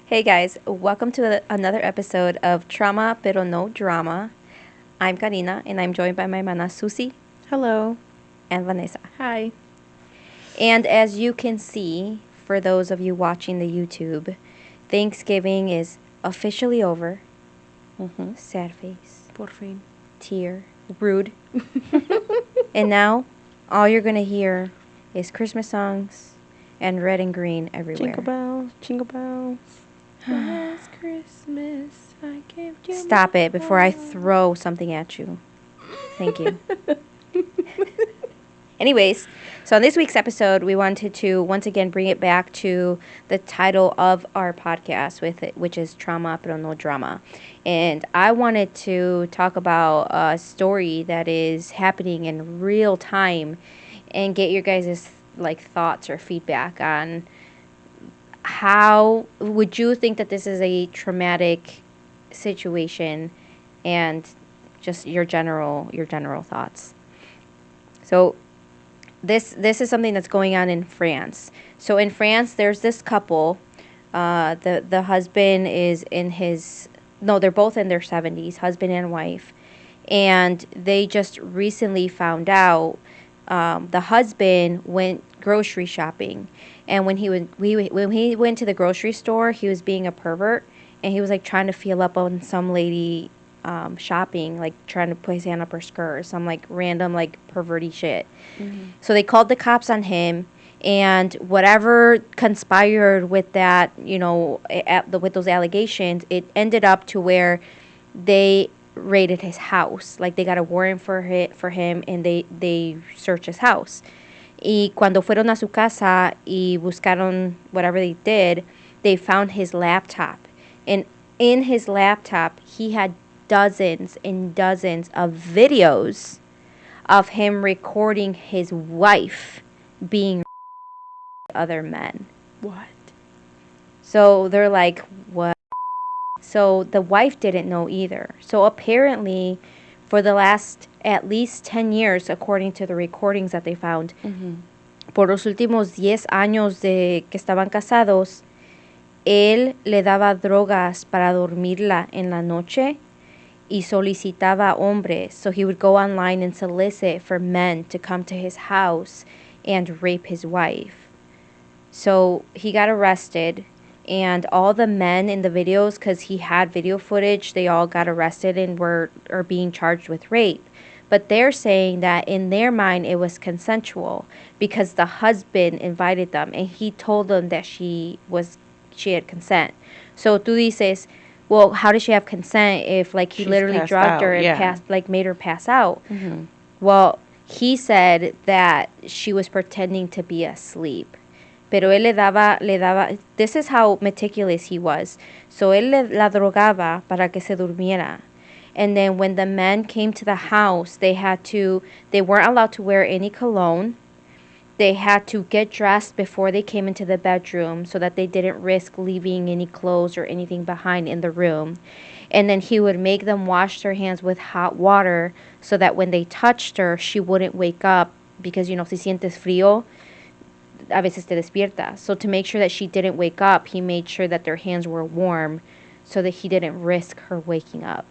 Hey guys, welcome to another episode of Trauma Pero No Drama. I'm Karina and I'm joined by my mana Susie. Hello. And Vanessa. Hi. And as you can see, for those of you watching the YouTube, Thanksgiving is officially over. Sad face. Por fin. Tear. Rude. And now, all you're going to hear is Christmas songs and red and green everywhere. Jingle bells, jingle bells. Last Christmas, I gave you. Stop it before I throw something at you. Thank you. Anyways, so on this week's episode, we wanted to once again bring it back to the title of our podcast, which is Trauma Pero No Drama. And I wanted to talk about a story that is happening in real time and get your guys' thoughts or feedback on how would you think that this is a traumatic situation, and just your general thoughts. So this is something that's going on in France. So in France, there's this couple. The husband is they're both in their 70s, husband and wife, and they just recently found out the husband went grocery shopping, and when he went to the grocery store, he was being a pervert, and he was trying to feel up on some lady shopping, trying to put his hand up her skirt or some random perverty shit. Mm-hmm. So they called the cops on him, and whatever conspired with that, with those allegations, it ended up to where they raided his house. They got a warrant for him, and they searched his house. Y cuando fueron a su casa y buscaron whatever they did, they found his laptop. And in his laptop, he had dozens and dozens of videos of him recording his wife being other men. What? So they're like, what? So the wife didn't know either. So apparently, for the last at least 10 years, according to the recordings that they found, por los últimos 10 años de que estaban casados, él le daba drogas para dormirla en la noche y solicitaba hombres. So he would go online and solicit for men to come to his house and rape his wife. So he got arrested, and all the men in the videos, because he had video footage, they all got arrested and are being charged with rape. But they're saying that in their mind it was consensual because the husband invited them and he told them that she had consent. So tú dices, well, how does she have consent if he she's literally drugged her and made her pass out? Mm-hmm. Well, he said that she was pretending to be asleep. Pero él le daba, this is how meticulous he was. So él la drogaba para que se durmiera. And then when the men came to the house, they weren't allowed to wear any cologne. They had to get dressed before they came into the bedroom so that they didn't risk leaving any clothes or anything behind in the room. And then he would make them wash their hands with hot water so that when they touched her, she wouldn't wake up because, si sientes frío, a veces te despierta. So to make sure that she didn't wake up, he made sure that their hands were warm so that he didn't risk her waking up.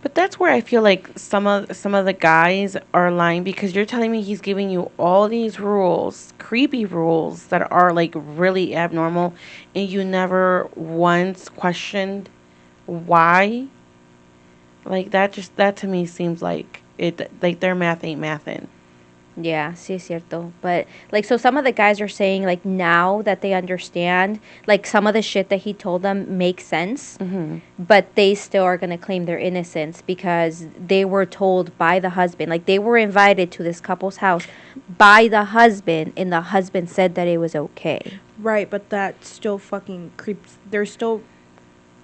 But that's where I feel like some of the guys are lying, because you're telling me he's giving you all these rules, creepy rules that are really abnormal, and you never once questioned why. That to me seems like it, their math ain't mathin'. Yeah, sí es cierto. But, so some of the guys are saying, now that they understand, some of the shit that he told them makes sense. Mm-hmm. But they still are going to claim their innocence because they were told by the husband. They were invited to this couple's house by the husband, and the husband said that it was okay. Right, but that still fucking creeps. They're still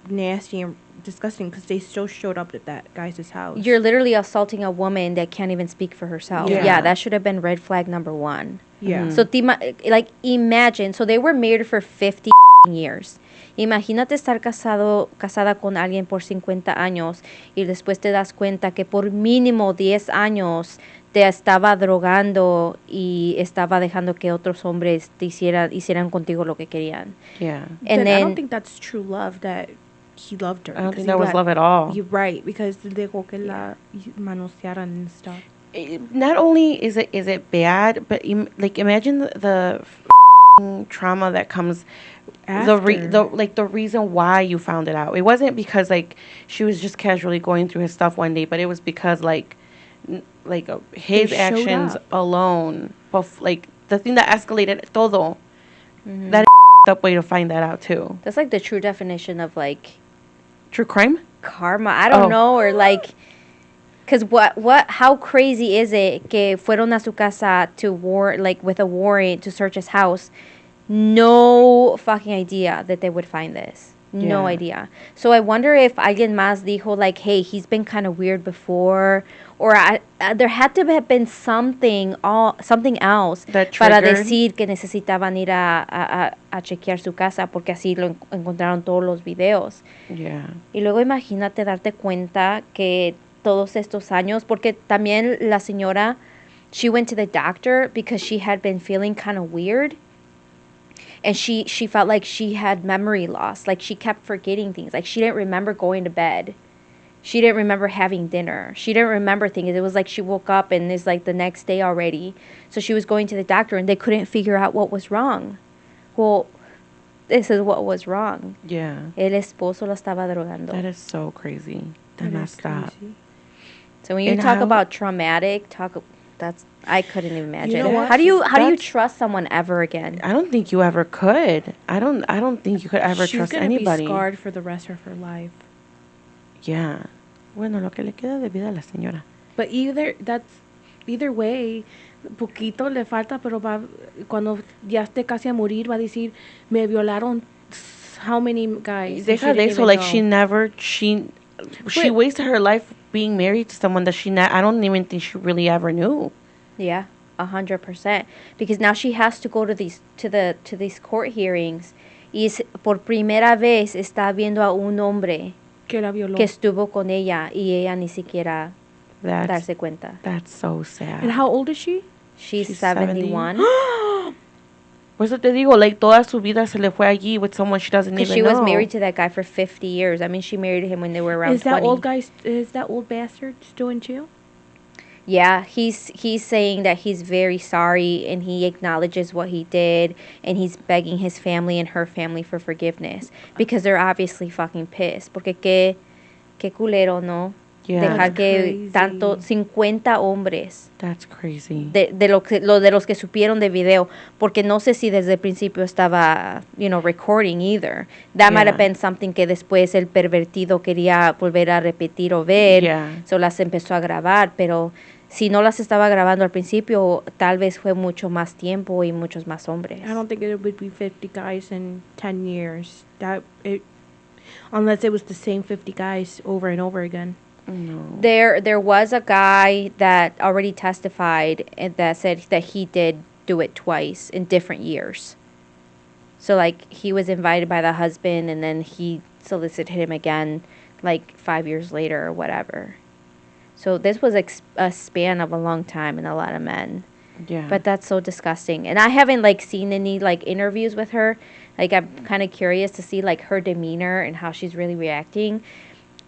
nasty and disgusting because they still showed up at that guy's house. You're literally assaulting a woman that can't even speak for herself. Yeah, that should have been red flag number 1. Yeah. Mm-hmm. So imagine, so they were married for 50 years. Imagínate estar casada con alguien por 50 años y después te das cuenta que por mínimo 10 años te estaba drogando y estaba dejando que otros hombres hicieran contigo lo que querían. Yeah. And then I don't then think that's true love, that he loved her. I don't because think he that was let- love at all. You're right, because dejó que la manosearan and stuff. Not only is it bad, but like imagine the trauma that comes After. the reason why you found it out. It wasn't because like she was just casually going through his stuff one day, but it was because like his They showed actions up. alone, like the thing that escalated todo. Mhm. That up way to find that out too. That's like the true definition of like True crime. karma. I don't Oh. know, or like, because how crazy is it que fueron a su casa to like with a warrant to search his house? No fucking idea that they would find this. No Yeah. idea. So I wonder if alguien más dijo like, hey, he's been kind of weird before, or there had to have been something else That para triggered. decir que necesitaban ir a chequear su casa porque así lo encontraron todos los videos. Yeah. Y luego imagínate darte cuenta que todos estos años, porque también la señora, she went to the doctor because she had been feeling kind of weird. And she felt like she had memory loss. Like she kept forgetting things. Like she didn't remember going to bed. She didn't remember having dinner. She didn't remember things. It was like she woke up and it's like the next day already. So she was going to the doctor and they couldn't figure out what was wrong. Well, this is what was wrong. Yeah. El esposo la estaba drogando. That is so crazy. That That not is stop. crazy. So when you And talk how- about traumatic, I couldn't even imagine. know what? How do you That's- trust someone ever again? I don't think you ever could. I don't think you could ever She's trust gonna anybody. be scarred for the rest of her life. Yeah. Bueno, lo que le queda de vida a la señora. But either way, poquito le falta, pero cuando ya esté casi a morir va a decir, me violaron how many guys. Deja de eso, like she But- wasted her life being married to someone that I don't even think she really ever knew. Yeah, 100%. Because now she has to go to these court hearings. Y por primera vez está viendo a un hombre que la violó. que estuvo con ella y ella ni siquiera That's darse cuenta. that's so sad. And how old is she? She's She's 71. Por eso te digo, like toda su vida se le fue allí with someone she doesn't Because even she know. was married to that guy for 50 years. I mean, she married him when they were around Is that 20. is that old bastard still in jail? Yeah, he's saying that he's very sorry and he acknowledges what he did and he's begging his family and her family for forgiveness because they're obviously fucking pissed. Porque qué culero, ¿no? Yeah. Dejar That's que crazy. tanto 50 hombres That's crazy. de los que supieron de video, porque no sé si desde el principio estaba, recording either. That might have Yeah. been something que después el pervertido quería volver a repetir o ver, Yeah. so las empezó a grabar, pero si no las estaba grabando al principio, tal vez fue mucho más tiempo y muchos más hombres. I don't think it would be 50 guys in 10 years. Unless it was the same 50 guys over and over again. No. There was a guy that already testified and that said that he did do it twice in different years. So like he was invited by the husband and then he solicited him again like 5 years later or whatever. So this was a span of a long time and a lot of men. Yeah. But that's so disgusting. And I haven't like seen any like interviews with her. Like I'm kind of curious to see like her demeanor and how she's really reacting.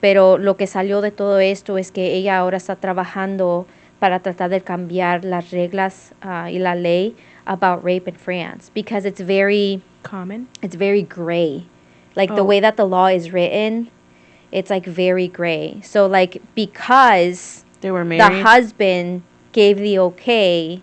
Pero lo que salió de todo esto es que ella ahora está trabajando para tratar de cambiar las reglas y la ley about rape in France because it's very gray. Like the way that the law is written, it's like very gray. So like because they were the married. husband gave the okay,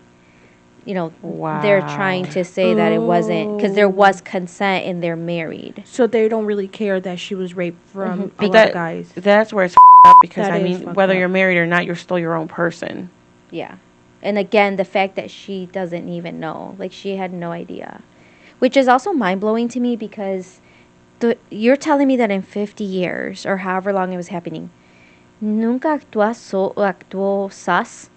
they're trying to say that it wasn't because there was consent and they're married. So they don't really care that she was raped from a lot of guys. That's where it's up because That I is mean, fucked whether up. you're married or not, you're still your own person. Yeah. And again, the fact that she doesn't even know. Like, she had no idea. Which is also mind-blowing to me because you're telling me that in 50 years, or however long it was happening, nunca actuó sus?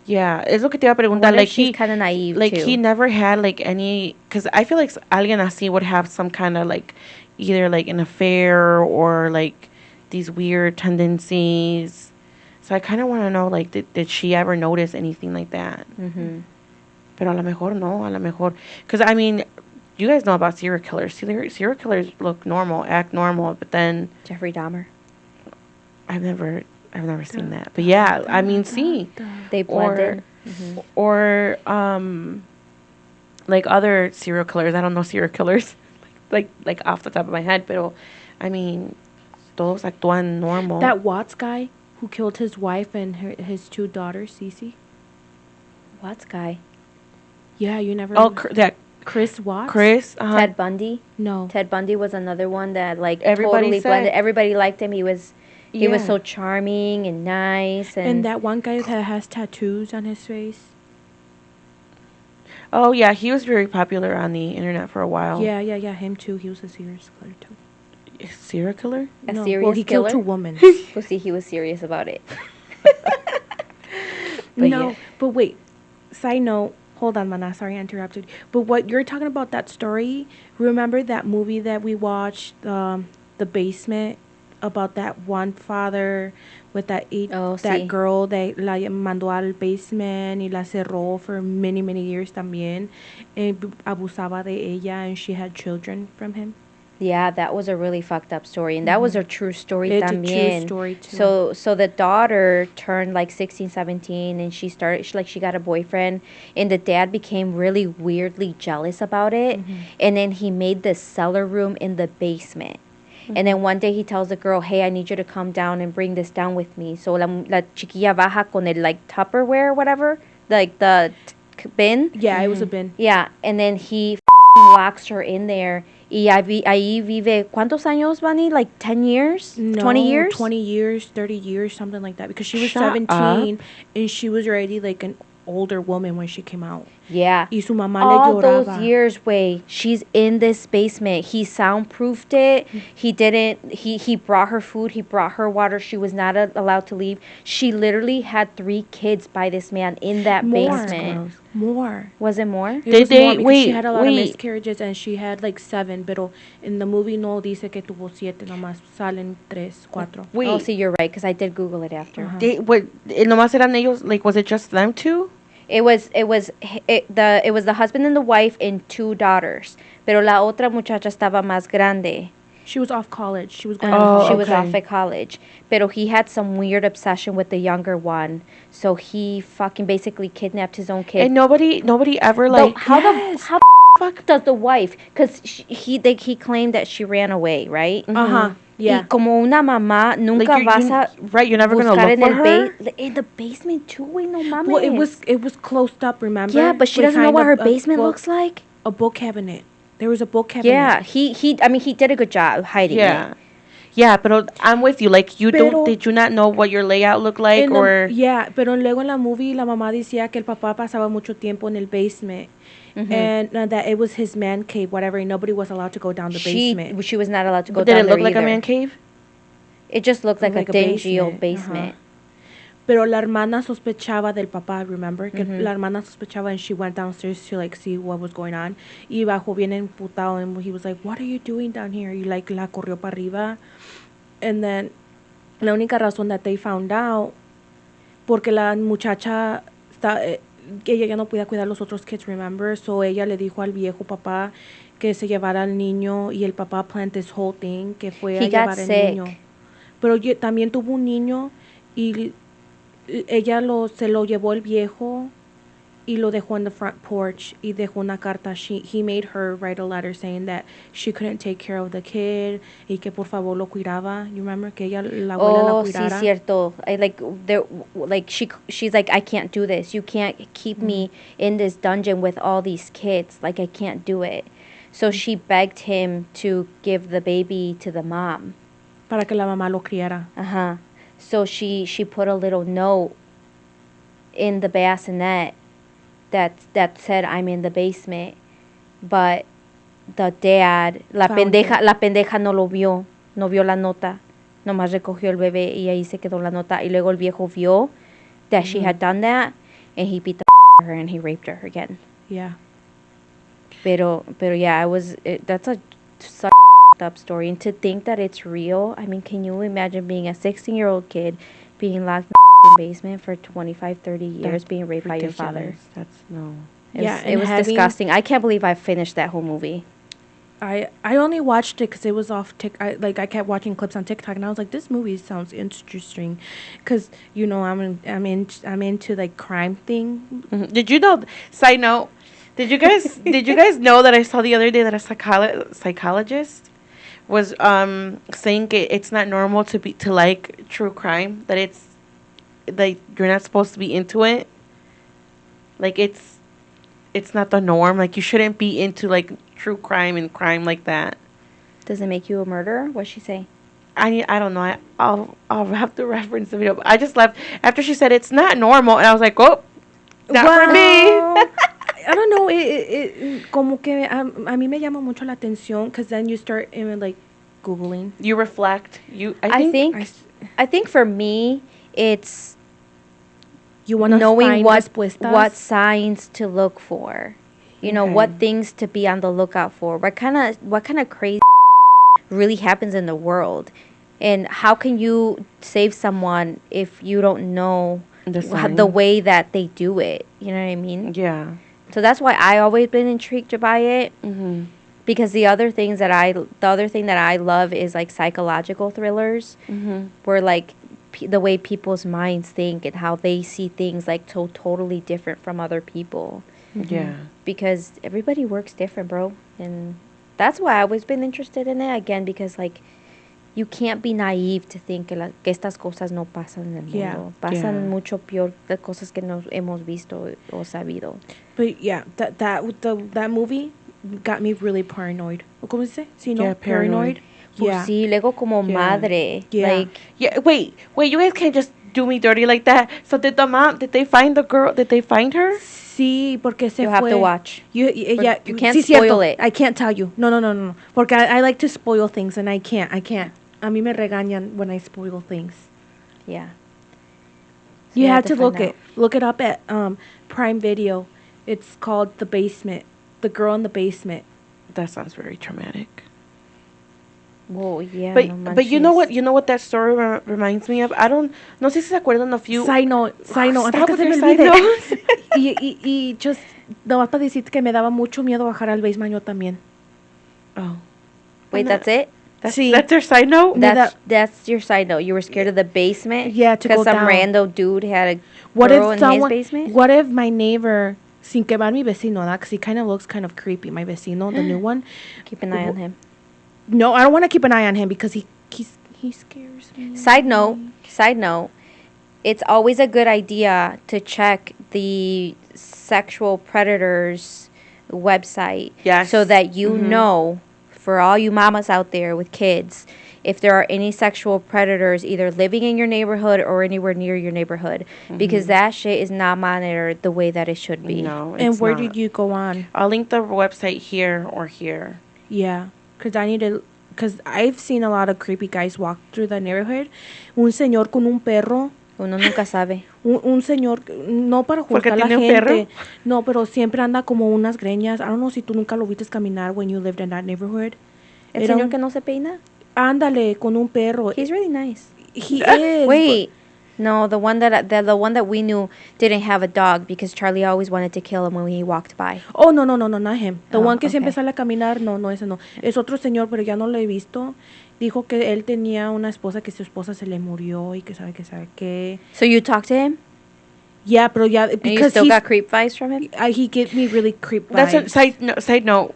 Yeah, es lo que te iba a I preguntar. wonder Like if she's kind of naive, like too. he never had like any, because I feel like alguien así would have some kind of like either like an affair or like these weird tendencies, So I kind of want to know, like, did she ever notice anything like that? Mm-hmm. Pero a lo mejor no, a lo mejor. Because, I mean, you guys know about serial killers. Serial killers look normal, act normal, but then Jeffrey Dahmer. I've never seen that. But yeah, I mean, see. They blend Or, in. Mm-hmm. or, like other serial killers. I don't know serial killers, like off the top of my head, but I mean, todos actúan normal. That Watts guy who killed his wife and his 2 daughters, Cece. Watts guy. Yeah, you never. Oh, that Chris Watts. Chris. Ted Bundy. No. Ted Bundy was another one that like Everybody totally said. blended. Everybody liked him. He was Yeah. so charming and nice And that one guy that has tattoos on his face. Oh yeah, he was very popular on the internet for a while. Yeah, him too. He was a serial killer too. Serial killer? A No, serious well, he killer. killed 2 women. Well, see, he was serious about it. No, yeah. but wait. Side note. Hold on, Mana. Sorry, I interrupted. But what you're talking about, that story, remember that movie that we watched, The Basement, about that one father with that sí. girl that la mandó al basement y la cerró for many, many years también. Abusaba de ella and she had children from him. Yeah, that was a really fucked up story, and that was a true story It's también. a true story too. So the daughter turned like 16, 17, and she got a boyfriend, and the dad became really weirdly jealous about it, and then he made this cellar room in the basement. And then one day he tells the girl, "Hey, I need you to come down and bring this down with me." So la chiquilla baja con el like Tupperware or whatever, like the bin. Yeah, it was a bin. Yeah, and then he locks her in there. Y ahí vive, ¿cuántos años, Bunny? Like 10 years? No, 20 years? 20 years, 30 years, something like that. Because she was Shut 17 and she was already like an older woman when she came out. Yeah. Y su mamá All le those lloraba. years, wait, she's in this basement. He soundproofed it. He brought her food. He brought her water. She was not allowed to leave. She literally had 3 kids by this man in that basement. More. Was it more? It Did was they- more because wait, she had a lot wait. of miscarriages and she had like 7, pero in the movie no dice que tuvo 7, nomás salen 3, 4. Wait, Oh, see, you're right, because I did Google it after. nomás eran ellos, like, was it just them 2? It was the husband and the wife and 2 daughters. Pero la otra muchacha estaba más grande. She was off college. She was going Oh, to She was okay. off at college. Pero he had some weird obsession with the younger one. So he fucking basically kidnapped his own kid. And nobody ever, Though, like, how Yes. the fuck does the wife? Because he claimed that she ran away, right? Uh-huh. Yeah. Y como una mamá, nunca like, vas a right, you're never gonna buscar look en for el her? in the basement too, güey, no mames. Well, it was closed up, remember? Yeah, but she doesn't know Behind what her a basement book- looks like. A book cabinet. There was a book cabinet. Yeah, he did a good job hiding Yeah. it. Yeah, but I'm with you. Like, Pero- did you not know what your layout looked like, En or? yeah, pero luego en la movie la mamá decía que el papá pasaba mucho tiempo en el basement. And that it was his man cave, whatever, and nobody was allowed to go down the basement. She was not allowed to go Did down it there look like a either. man cave? It just looked like, Like a a dingy old basement, basement. Pero la hermana sospechaba del papá, remember? Que la hermana sospechaba and she went downstairs to like see what was going on. Y bajó bien emputado and he was like, "What are you doing down here?" Y like la corrió para arriba. And then la única razón that they found out porque la muchacha ella ya no podía cuidar los otros kids, remember? So ella le dijo al viejo papá que se llevara al niño y el papá planned this whole thing que fue He a got llevar al sick. niño. Pero también tuvo un niño y ella se lo llevó el viejo y lo dejó en the front porch y dejó una carta. He made her write a letter saying that she couldn't take care of the kid y que por favor lo cuidaba. You remember que ella la abuela la Oh, sí, cuidara. cierto. She's like, I can't do this. You can't keep me in this dungeon with all these kids. Like, I can't do it. So she begged him to give the baby to the mom. Para que la mamá lo criara. Uh-huh. So she put a little note in the bassinet that said, I'm in the basement. But the dad, la Found pendeja no lo vio. No vio la nota. Nomás recogió el bebé y ahí se quedó la nota. Y luego el viejo vio that she had done that. And he beat the out of her and he raped her again. Yeah. Pero yeah, that's a such up story. And to think that it's real, I mean, can you imagine being a 16-year-old kid being locked basement for 25, 30 years being raped by your father. That's no. It was disgusting. I can't believe I finished that whole movie. I only watched it because it was off I kept watching clips on TikTok and I was like, this movie sounds interesting, because I'm into like crime thing. Mm-hmm. Did you know? Side note. Did you guys know that I saw the other day that a psychologist was saying it's not normal to like true crime, that it's like you're not supposed to be into it, like it's not the norm, like you shouldn't be into like true crime and crime like that. Does it make you a murderer? What'd she say? I don't know. I'll have to reference the video. But I just left after she said it's not normal, and I was like, oh, not for me. I don't know. Como que a mí me llama mucho la atención, because then you start like Googling. You reflect. I think for me, it's you want to knowing what signs to look for. You know, what things to be on the lookout for. What kind of crazy really happens in the world, and how can you save someone if you don't know the way that they do it? You know what I mean? Yeah. So that's why I always been intrigued by it. Mm-hmm. Because the other thing that I love is like psychological thrillers, where like the way people's minds think and how they see things like totally different from other people. Yeah. Because everybody works different, bro, and that's why I always been interested in it. Again, because like you can't be naive to think que estas cosas no pasan en el mundo. Pasan mucho peor de cosas que nos hemos visto o sabido. But yeah, that movie got me really paranoid. ¿Cómo se dice? Sí, no, paranoid. Yeah. Sí, luego como madre. Yeah. Like, yeah. Wait, you guys can't just do me dirty like that. So did they find the girl? Did they find her? Sí, porque se you fue. Have to watch. You can't spoil it. I can't tell you. No. Porque I like to spoil things, and I can't. A mí me regañan when I spoil things. Yeah. So you have to look it up at Prime Video. It's called The Basement. The Girl in the Basement. That sounds very traumatic. Well, yeah. But you know what that story reminds me of? No sé si se acuerdan of you. Side note. Stop with your side notes. y just, no, para decirte que me daba mucho miedo bajar al basement yo también. Oh. Wait, that's it? That's your side note? That's your side note. You were scared of the basement? Yeah, to go down. Because some rando dude had a girl in his basement? What if my neighbor, sin quemar mi vecino, because he kind of looks kind of creepy, my vecino, the new one. Keep an eye on him. No, I don't want to keep an eye on him because he scares me. Side note, it's always a good idea to check the sexual predators website. Yes. So that you know, for all you mamas out there with kids, if there are any sexual predators either living in your neighborhood or anywhere near your neighborhood, because that shit is not monitored the way that it should be. No, it's and where not. did you go on? I'll link the website here or here. Yeah, because I've seen a lot of creepy guys walk through the neighborhood. Un señor con un perro. Uno nunca sabe. Un señor, no para juzgar a la gente. Perro? No, pero siempre anda como unas greñas. I don't know si tú nunca lo viste caminar when you lived in that neighborhood. El señor que no se peina? Ándale, con un perro. He's really nice. He is. Wait. No, the one that we knew didn't have a dog because Charlie always wanted to kill him when he walked by. Oh, no, not him. The one que siempre sale a caminar, no, ese no. Es otro señor, pero ya no lo he visto. Dijo que él tenía una esposa, que su esposa se le murió y que sabe qué. So you talked to him? Yeah, pero ya, because you still got creep vibes from him? He gives me really creep vibes. That's a side note.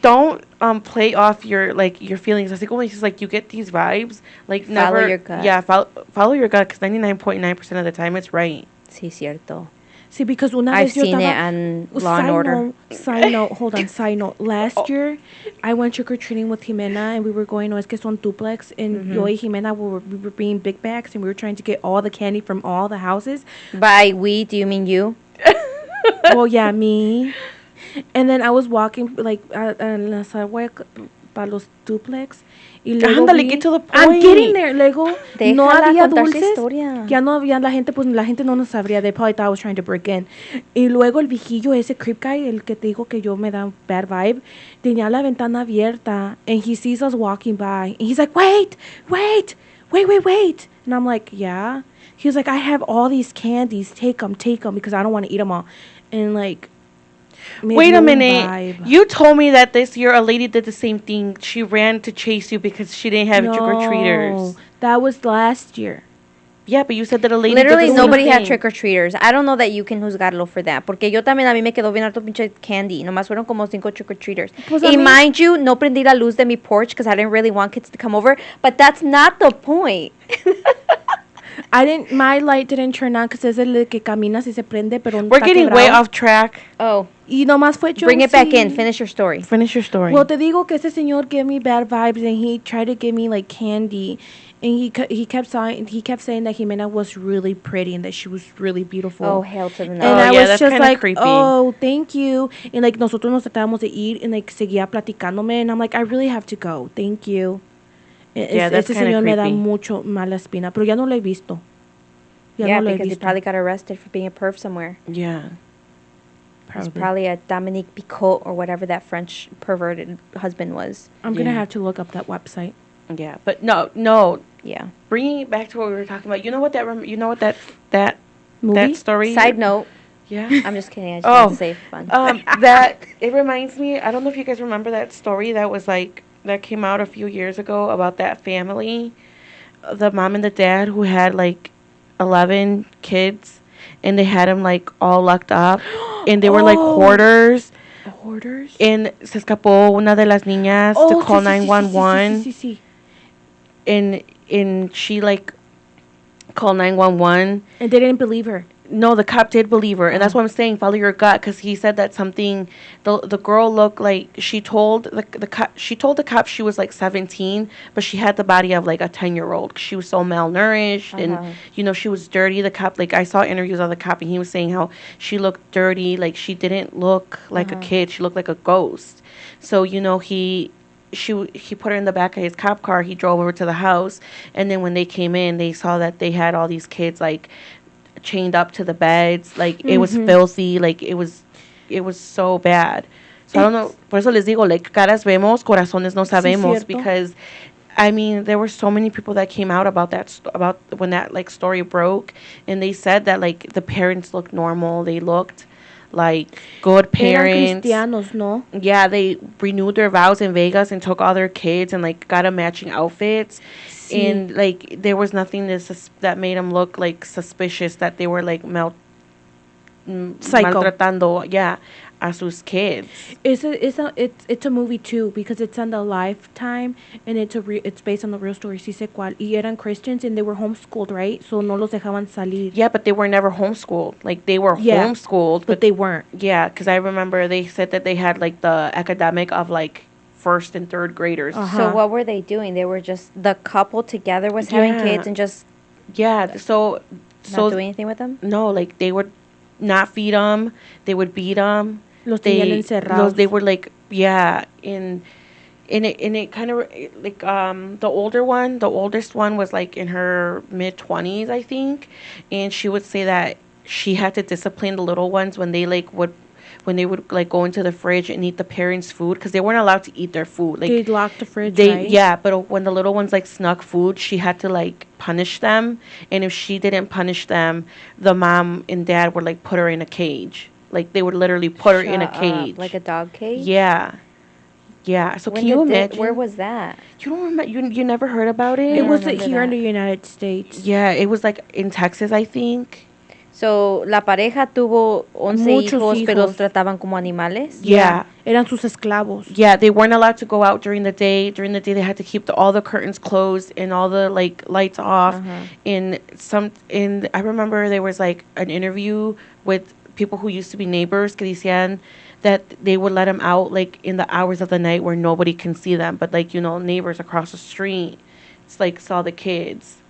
Don't play off your feelings. Así como dices, like you get these vibes, like never. Follow your gut. Yeah, follow your gut, because 99.9% of the time it's right. Sí, cierto. Sí, because una I've vez yo seen estaba, it on Law and Order. Side note. Last year, I went trick-or-treating with Jimena, and we were going, es que son duplex, and yo y Jimena, we were bringing big bags, and we were trying to get all the candy from all the houses. By we, do you mean you? Well, yeah, me. And then I was walking, like, en la sidewalk para los duplex. Y luego get to the point. I'm getting there. Luego, no había dulces. Historia. Ya no había la gente no nos sabría. They probably thought I was trying to break in. Y luego el viejillo, ese creep guy, el que te digo que yo me da bad vibe, tenía la ventana abierta. And he sees us walking by. And he's like, wait. And I'm like, yeah. He was like, I have all these candies. Take them, because I don't want to eat them all. And like, Wait a minute. You told me that this year a lady did the same thing. She ran to chase you because she didn't have trick-or-treaters. That was last year. Yeah, but you said that a lady Literally did the same nobody had thing. trick-or-treaters. I don't know that you can juzgarlo for that. Porque yo también, a mí me quedó bien harto pinche candy. Nomás fueron como 5 trick-or-treaters. Pues Y mind you, no prendí la luz de mi porch because I didn't really want kids to come over. But that's not the point. My light didn't turn on because es el que caminas y se prende, pero We're getting way off track. Oh. Y nomás fue Bring it back in. Finish your story. Finish your story. Well, te digo que ese señor gave me bad vibes and he tried to give me like candy. And he kept saying that Jimena was really pretty and that she was really beautiful. Oh, hell to the no. And I was that's just like, creepy. oh, thank you. And like nosotros nos tratábamos de ir and like seguía platicándome. And I'm like, I really have to go. Thank you. Yeah, that's ese kind señor of me da creepy. mucho mala espina. Pero ya no lo he visto. Yeah, because he probably got arrested for being a perv somewhere. Yeah. He's probably a Dominique Picot or whatever that French perverted husband was. I'm going to have to look up that website. Yeah, but no. Yeah. Bringing it back to what we were talking about. You know what that Movie? that story. Side note. Yeah. I'm just kidding. I just want to say it for fun. That it reminds me. I don't know if you guys remember that story that was like that came out a few years ago about that family, the mom and the dad who had like 11 kids, and they had them like all locked up, and they were like hoarders. Hoarders? And se escapó una de las niñas to call 911. Sí. And she like called 911. And they didn't believe her. No, the cop did believe her, and that's what I'm saying. Follow your gut, because he said that something. The girl looked like she told the cop. She told the cop she was like 17, but she had the body of like a 10-year-old. She was so malnourished, and she was dirty. The cop, like I saw interviews of the cop, and he was saying how she looked dirty. Like she didn't look like a kid. She looked like a ghost. So he put her in the back of his cop car. He drove over to the house, and then when they came in, they saw that they had all these kids like chained up to the beds. Like it was filthy. Like it was so bad. So I don't know. Por eso les digo, like caras vemos, corazones no sabemos, because I mean there were so many people that came out about that about when that like story broke, and they said that like the parents looked normal. They looked like good parents. Eran cristianos, no? Yeah, they renewed their vows in Vegas and took all their kids and like got them matching outfits. Sí. And like there was nothing that made them look like suspicious that they were like maltratando, a sus kids. It's a movie too, because it's on the Lifetime, and it's based on the real story. Sí sé cuál. Y eran Christians and they were homeschooled, right? So no los dejaban salir. Yeah, but they were never homeschooled. Like they were homeschooled, but they weren't. Yeah, because I remember they said that they had like the academic of like first and third graders. So what were they doing? They were just the couple together was having kids and just so not doing anything with them. No, like they would not feed them. They would beat them. They were like and it kind of like the oldest one was like in her mid-20s, I think, and she would say that she had to discipline the little ones when they would like go into the fridge and eat the parents' food, because they weren't allowed to eat their food. Like they'd lock the fridge, right? Yeah, but when the little ones like snuck food, she had to like punish them, and if she didn't punish them, the mom and dad would like put her in a cage. Like they would literally put her in a cage, like a dog cage. Yeah. So can you imagine? Where was that? You don't remember? You never heard about it? It was here in the United States. Yeah, it was like in Texas, I think. So, la pareja tuvo 11 hijos, pero los trataban como animales? Yeah. Eran sus esclavos. Yeah, they weren't allowed to go out during the day. During the day, they had to keep all the curtains closed and all the, like, lights off. And I remember there was, like, an interview with people who used to be neighbors que decían that they would let them out, like, in the hours of the night where nobody can see them. But, like, neighbors across the street, it's like, saw the kids.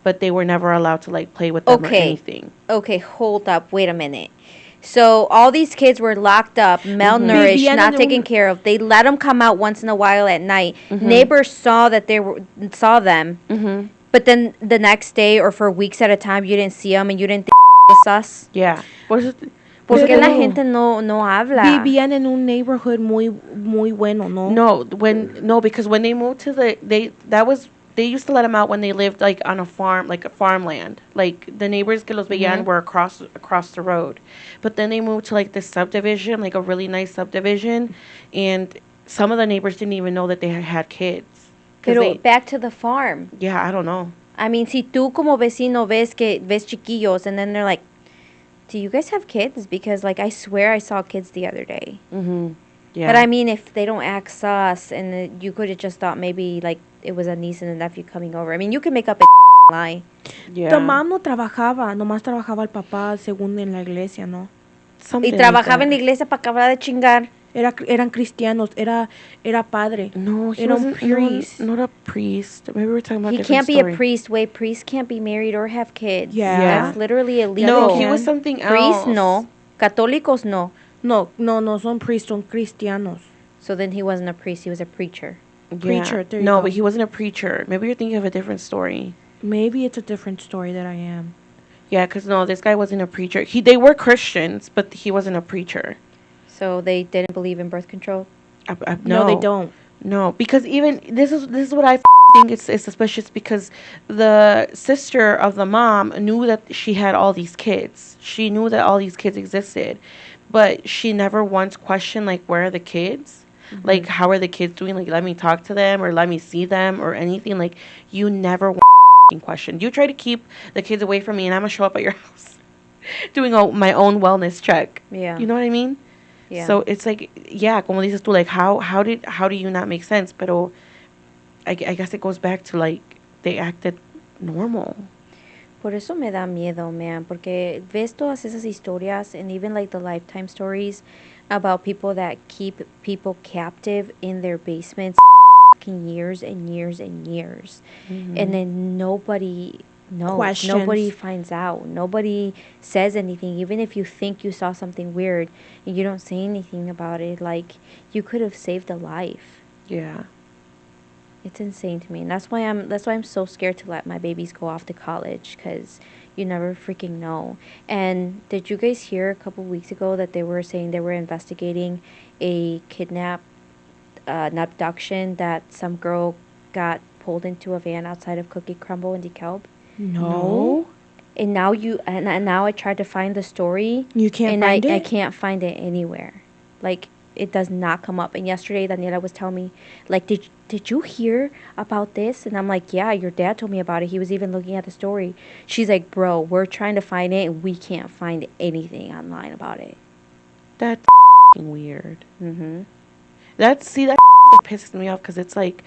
But they were never allowed to like play with them or anything. Okay, hold up. Wait a minute. So all these kids were locked up, malnourished, not taken care of. They let them come out once in a while at night. Neighbors saw that saw them. But then the next day or for weeks at a time, you didn't see them and you didn't think it was us. Yeah. ¿Por qué la gente no habla? Vivían en un neighborhood muy bueno, ¿no? No, because when they moved to that was they used to let them out when they lived like on a farm, like a farmland. Like the neighbors que los veían were across the road. But then they moved to like this subdivision, like a really nice subdivision, and some of the neighbors didn't even know that they had kids. Pero back to the farm. Yeah, I don't know. I mean, si tú como vecino ves chiquillos, and then they're like, do you guys have kids? Because, like, I swear I saw kids the other day. Mm-hmm. Yeah. But, I mean, if they don't act sus, and you could have just thought maybe, like, it was a niece and a nephew coming over. I mean, you can make up a lie. Yeah. The mom no trabajaba, nomás trabajaba el papá según en la iglesia, ¿no? Y trabajaba en la iglesia para acabar de chingar. Eran cristianos, era padre. No, he era wasn't un priest. not a priest. Maybe we're talking about He different can't be story. a priest. Wait, priests can't be married or have kids. Yeah. That's literally illegal. No, he was something else. Priests, no. Católicos, no. No son priests, son cristianos. So then he wasn't a priest. He was a preacher. Yeah. Preacher, there you No, go. but he wasn't a preacher. Maybe you're thinking of a different story. Maybe it's a different story that I am. Yeah, because no, this guy wasn't a preacher. They were Christians, but he wasn't a preacher. So they didn't believe in birth control? No, they don't. No, because even this is what I think is suspicious, because the sister of the mom knew that she had all these kids. She knew that all these kids existed, but she never once questioned, like, where are the kids? Mm-hmm. Like, how are the kids doing? Like, let me talk to them or let me see them or anything. Like, you never questioned. You try to keep the kids away from me, and I'm gonna show up at your house doing my own wellness check. Yeah. You know what I mean? Yeah. So it's like, yeah, como dices tú, like, how do you not make sense? Pero I guess it goes back to, like, they acted normal. Por eso me da miedo, man, porque ves todas esas historias, and even like the Lifetime stories about people that keep people captive in their basements years and years and years. Mm-hmm. And then nobody knows. Questions. Nobody finds out. Nobody says anything. Even if you think you saw something weird and you don't say anything about it, like, you could have saved a life. Yeah. It's insane to me, and that's why I'm so scared to let my babies go off to college, because you never freaking know. And did you guys hear a couple weeks ago that they were saying they were investigating a an abduction, that some girl got pulled into a van outside of Cookie Crumble in DeKalb? No. And now now I tried to find the story. You can't and find it? I can't find it anywhere. Like, it does not come up. And yesterday, Daniela was telling me, like, did you hear about this? And I'm like, yeah, your dad told me about it. He was even looking at the story. She's like, bro, we're trying to find it, and we can't find anything online about it. That's weird. Mm-hmm. That pisses me off, because it's like,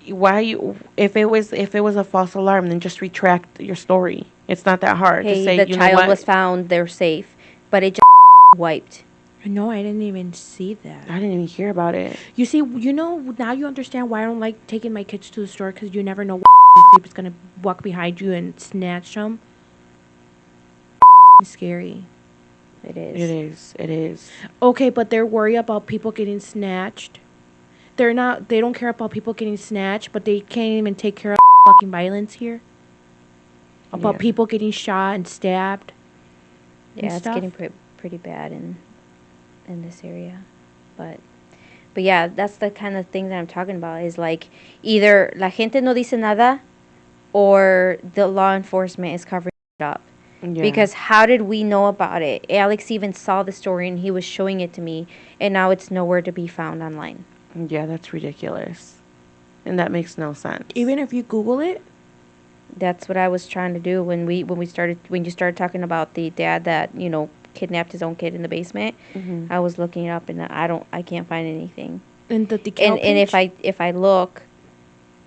why you, if it was a false alarm, then just retract your story. It's not that hard to say, the you know child what? was found, they're safe, but it just wiped. No, I didn't even see that. I didn't even hear about it. You see, now you understand why I don't like taking my kids to the store, because you never know what creep is going to walk behind you and snatch them. Scary. It is. It is. Okay, but they're worried about people getting snatched. They don't care about people getting snatched, but they can't even take care of fucking violence here. About people getting shot and stabbed. Yeah, it's getting pretty bad in this area. But yeah, that's the kind of thing that I'm talking about, is like, either la gente no dice nada, or the law enforcement is covering it up. Yeah. Because how did we know about it? Alex even saw the story, and he was showing it to me, and now it's nowhere to be found online. Yeah, that's ridiculous. And that makes no sense. Even if you Google it? That's what I was trying to do when you started talking about the dad that, kidnapped his own kid in the basement. Mm-hmm. I was looking it up, and I can't find anything. And if I look,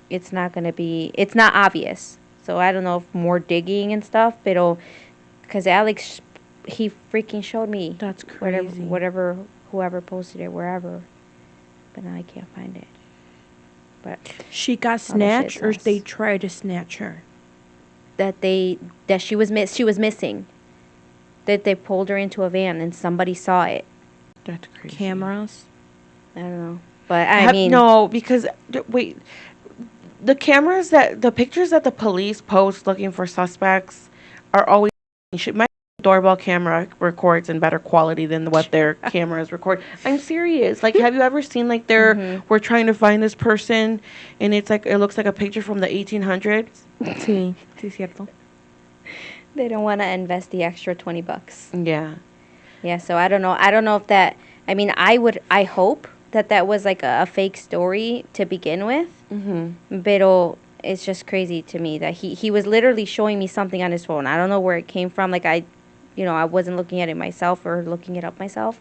it's not obvious. So I don't know if more digging and stuff, but because Alex, he freaking showed me. That's crazy. Whoever posted it, wherever. But now I can't find it. But she got snatched, or they tried to snatch her? That she was missing. That they pulled her into a van and somebody saw it. That's crazy. Cameras? I don't know. But I mean, no, because wait, the pictures that the police post looking for suspects are always shit. My doorbell camera records in better quality than what their cameras record. I'm serious. Like, have you ever seen like we're trying to find this person, and it's like it looks like a picture from the 1800s? Sí, sí, cierto. They don't want to invest the extra $20. Yeah. Yeah, so I don't know. I don't know if that. I mean, I hope that was like a fake story to begin with. Pero it's just crazy to me that he was literally showing me something on his phone. I don't know where it came from. Like I wasn't looking at it myself or looking it up myself.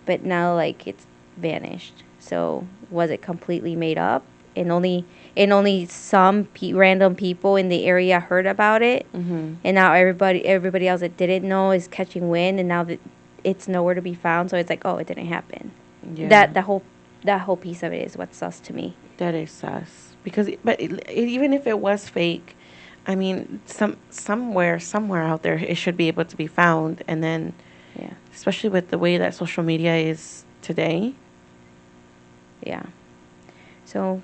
But now like it's vanished. So was it completely made up? And only some random people in the area heard about it, and now everybody else that didn't know is catching wind, and now that it's nowhere to be found. So it's like, oh, it didn't happen. Yeah. That whole piece of it is what's sus to me. That is sus. Because even if it was fake, I mean, somewhere out there, it should be able to be found. And then, Yeah. especially with the way that social media is today. Yeah. So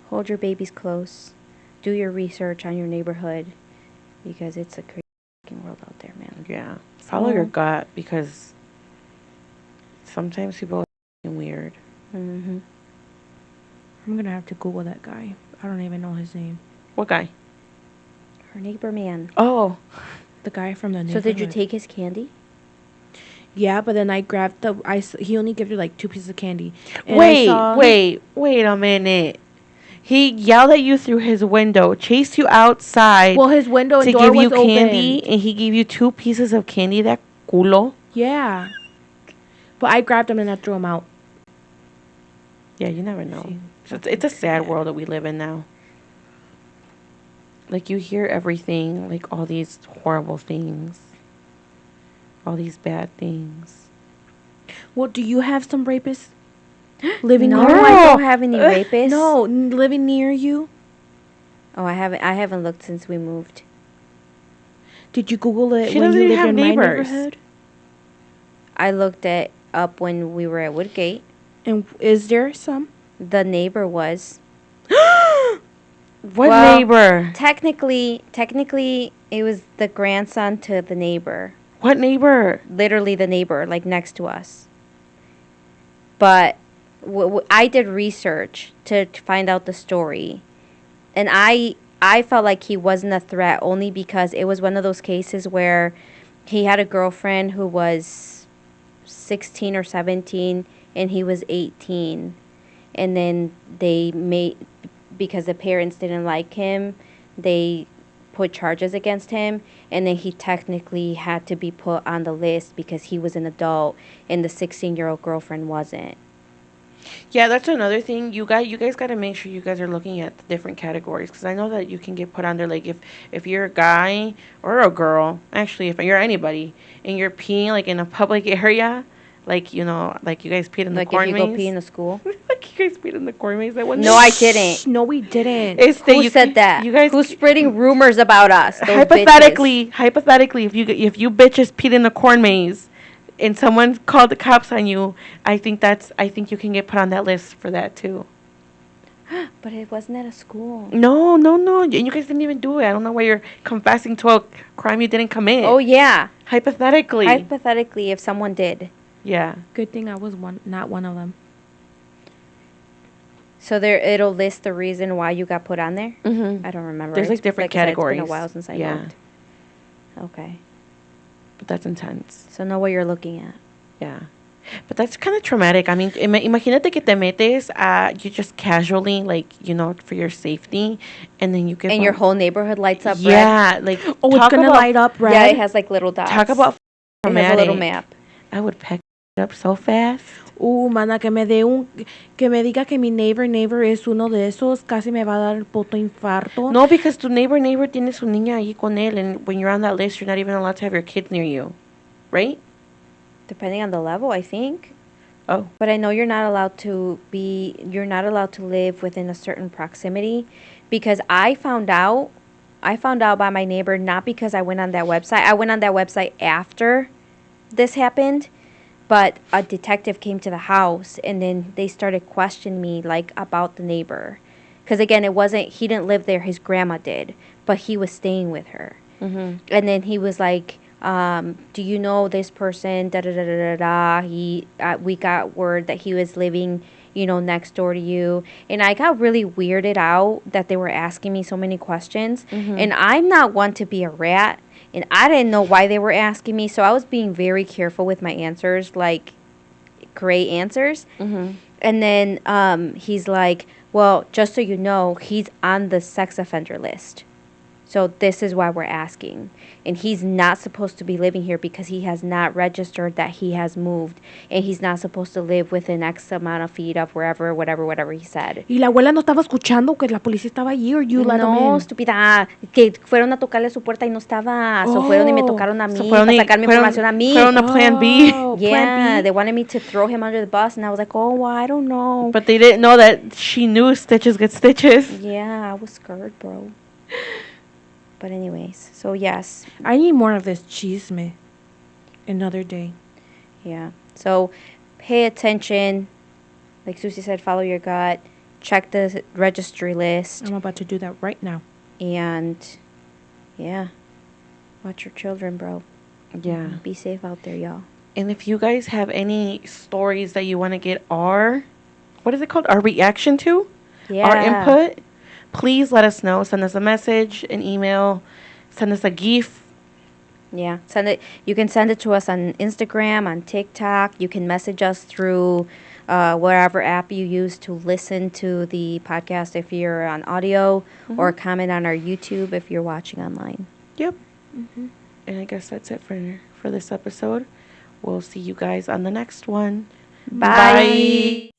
hold your babies close. Do your research on your neighborhood, because it's a crazy fucking world out there, man. Yeah. Follow your gut, because sometimes people are fucking weird. Mm-hmm. I'm gonna have to Google that guy. I don't even know his name. What guy? Her neighbor man. Oh. The guy from the So neighborhood. did you take his candy? Yeah, but then I grabbed he only gave you like 2 pieces of candy. And Wait a minute. He yelled at you through his window, chased you outside. Well, his window and to door give you was candy, open. and he gave you 2 pieces of candy. That culo. Yeah. But I grabbed him and I threw him out. Yeah, you never know. It's a sad world that we live in now. Like, you hear everything, like all these horrible things, all these bad things. Well, do you have some rapists living No, near you? I don't have any rapists. No, living near you? Oh, I haven't looked since we moved. Did you Google it She when doesn't you even lived have in neighbors. my neighborhood? I looked it up when we were at Woodgate. And is there some? The neighbor was. What Well, neighbor? Technically, it was the grandson to the neighbor. What neighbor? Literally the neighbor, like next to us. But I did research to find out the story. And I felt like he wasn't a threat only because it was one of those cases where he had a girlfriend who was 16 or 17 and he was 18. And then because the parents didn't like him, they put charges against him, and then he technically had to be put on the list because he was an adult and the 16-year-old girlfriend wasn't. Yeah, that's another thing. You guys got to make sure you guys are looking at the different categories, because I know that you can get put under, like, if you're a guy or a girl, actually, if you're anybody and you're peeing like in a public area, like, like you guys peed in the Like corn if you go maze. pee in the school. Like you guys peed in the corn maze that one No, day. I didn't. No, we didn't. Who said that? You guys. Who's spreading rumors about us? Those Hypothetically, if you bitches peed in the corn maze, and someone called the cops on you, I think you can get put on that list for that too. bitches? But it wasn't at a school. No, and you guys didn't even do it. I don't know why you're confessing to a crime you didn't commit. Oh yeah. Hypothetically, If someone did. yeah. Good thing I was not one of them. So it'll list the reason why you got put on there? Mm-hmm. I don't remember. There's like different categories. It's been a while since I looked. Okay. But that's intense. So know what you're looking at. Yeah. But that's kind of traumatic. I mean, imagínate que te metes, you just casually, like, for your safety, and then you get... And your whole neighborhood lights up red. Yeah, like... Oh, it's going to light up red? Yeah, it has like little dots. Talk about traumatic. It has a little map. I would pack it up so fast. Mana, que me diga que mi neighbor es uno de esos, casi me va a dar el puto infarto. No, because tu neighbor tiene su niña ahí con él, and when you're on that list, you're not even allowed to have your kids near you, right? Depending on the level, I think. Oh. But I know you're not allowed to live within a certain proximity, because I found out by my neighbor, not because I went on that website. I went on that website after this happened. But a detective came to the house, and then they started questioning me, like, about the neighbor. Because, again, he didn't live there. His grandma did. But he was staying with her. Mm-hmm. And then he was like, Do you know this person? Da da da da da da. We got word that he was living, next door to you. And I got really weirded out that they were asking me so many questions. And I'm not one to be a rat. And I didn't know why they were asking me. So I was being very careful with my answers, like great answers. And then he's like, well, just so you know, he's on the sex offender list. So this is why we're asking. And he's not supposed to be living here because he has not registered that he has moved. And he's not supposed to live within X amount of feet of wherever, whatever he said. ¿Y la abuela no estaba escuchando que la policía estaba allí, or you let them No, in? estúpida. Que fueron a tocarle su puerta y no estaba. So fueron y me tocaron a mí para sacarme información a mí. Fueron a plan B. Yeah, they wanted me to throw him under the bus. And I was like, oh, well, I don't know. But they didn't know that she knew stitches get stitches. Yeah, I was scared, bro. But anyways, so yes. I need more of this chisme. Another day. Yeah. So pay attention. Like Susie said, follow your gut. Check the registry list. I'm about to do that right now. And yeah, watch your children, bro. Yeah. Be safe out there, y'all. And if you guys have any stories that you want to get our reaction to? Yeah. Our input? Please let us know. Send us a message, an email, send us a GIF. Yeah, send it. You can send it to us on Instagram, on TikTok. You can message us through whatever app you use to listen to the podcast if you're on audio, or comment on our YouTube if you're watching online. Yep. And I guess that's it for this episode. We'll see you guys on the next one. Bye.